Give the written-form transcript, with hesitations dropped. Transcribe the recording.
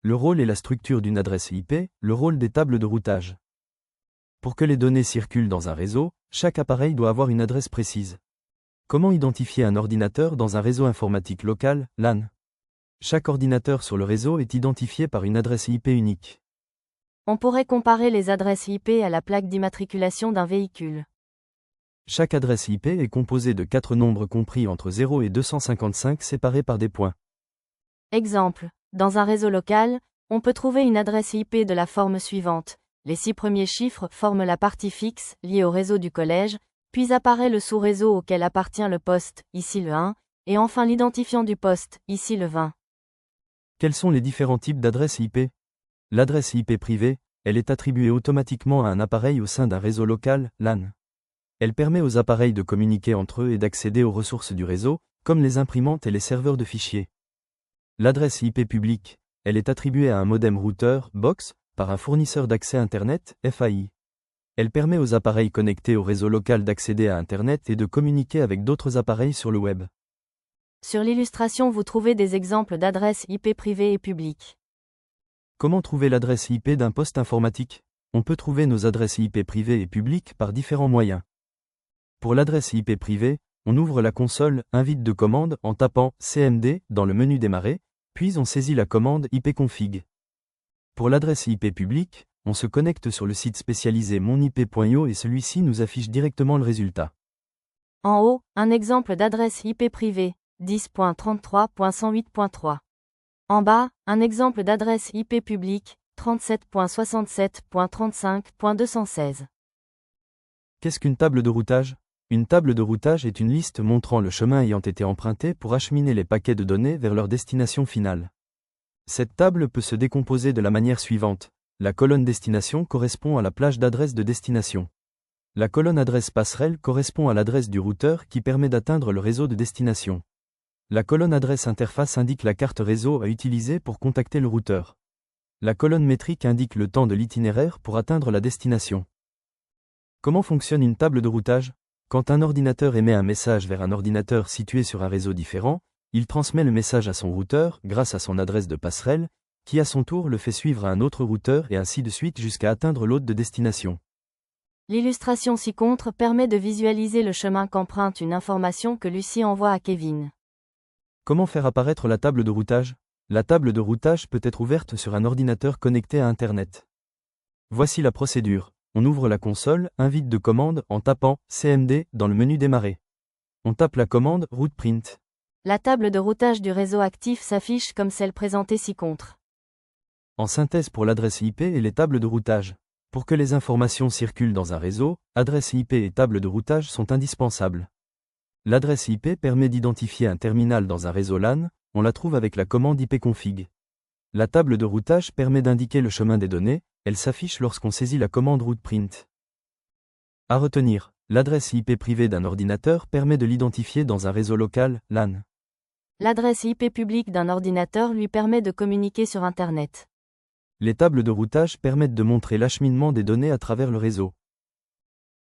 Le rôle et la structure d'une adresse IP, le rôle des tables de routage. Pour que les données circulent dans un réseau, chaque appareil doit avoir une adresse précise. Comment identifier un ordinateur dans un réseau informatique local, LAN? Chaque ordinateur sur le réseau est identifié par une adresse IP unique. On pourrait comparer les adresses IP à la plaque d'immatriculation d'un véhicule. Chaque adresse IP est composée de 4 nombres compris entre 0 et 255 séparés par des points. Exemple, dans un réseau local, on peut trouver une adresse IP de la forme suivante. Les 6 premiers chiffres forment la partie fixe, liée au réseau du collège, puis apparaît le sous-réseau auquel appartient le poste, ici le 1, et enfin l'identifiant du poste, ici le 20. Quels sont les différents types d'adresses IP? L'adresse IP privée, elle est attribuée automatiquement à un appareil au sein d'un réseau local, LAN. Elle permet aux appareils de communiquer entre eux et d'accéder aux ressources du réseau, comme les imprimantes et les serveurs de fichiers. L'adresse IP publique, elle est attribuée à un modem routeur, box, par un fournisseur d'accès Internet, FAI. Elle permet aux appareils connectés au réseau local d'accéder à Internet et de communiquer avec d'autres appareils sur le web. Sur l'illustration, vous trouvez des exemples d'adresses IP privées et publiques. Comment trouver l'adresse IP d'un poste informatique? On peut trouver nos adresses IP privées et publiques par différents moyens. Pour l'adresse IP privée, on ouvre la console « Invite de commande » en tapant « CMD » dans le menu Démarrer, puis on saisit la commande ipconfig. Pour l'adresse IP publique, on se connecte sur le site spécialisé monip.io et celui-ci nous affiche directement le résultat. En haut, un exemple d'adresse IP privée, 10.33.108.3. En bas, un exemple d'adresse IP publique, 37.67.35.216. Qu'est-ce qu'une table de routage? Une table de routage est une liste montrant le chemin ayant été emprunté pour acheminer les paquets de données vers leur destination finale. Cette table peut se décomposer de la manière suivante. La colonne destination correspond à la plage d'adresse de destination. La colonne adresse passerelle correspond à l'adresse du routeur qui permet d'atteindre le réseau de destination. La colonne adresse interface indique la carte réseau à utiliser pour contacter le routeur. La colonne métrique indique le temps de l'itinéraire pour atteindre la destination. Comment fonctionne une table de routage? Quand un ordinateur émet un message vers un ordinateur situé sur un réseau différent, il transmet le message à son routeur grâce à son adresse de passerelle, qui à son tour le fait suivre à un autre routeur et ainsi de suite jusqu'à atteindre l'hôte de destination. L'illustration ci-contre permet de visualiser le chemin qu'emprunte une information que Lucie envoie à Kevin. Comment faire apparaître la table de routage? La table de routage peut être ouverte sur un ordinateur connecté à Internet. Voici la procédure. On ouvre la console « Invite de commande » en tapant « CMD » dans le menu Démarrer. On tape la commande « Route print ». La table de routage du réseau actif s'affiche comme celle présentée ci-contre. En synthèse pour l'adresse IP et les tables de routage. Pour que les informations circulent dans un réseau, adresse IP et table de routage sont indispensables. L'adresse IP permet d'identifier un terminal dans un réseau LAN, on la trouve avec la commande ipconfig. La table de routage permet d'indiquer le chemin des données, elle s'affiche lorsqu'on saisit la commande route print. À retenir, l'adresse IP privée d'un ordinateur permet de l'identifier dans un réseau local, LAN. L'adresse IP publique d'un ordinateur lui permet de communiquer sur Internet. Les tables de routage permettent de montrer l'acheminement des données à travers le réseau.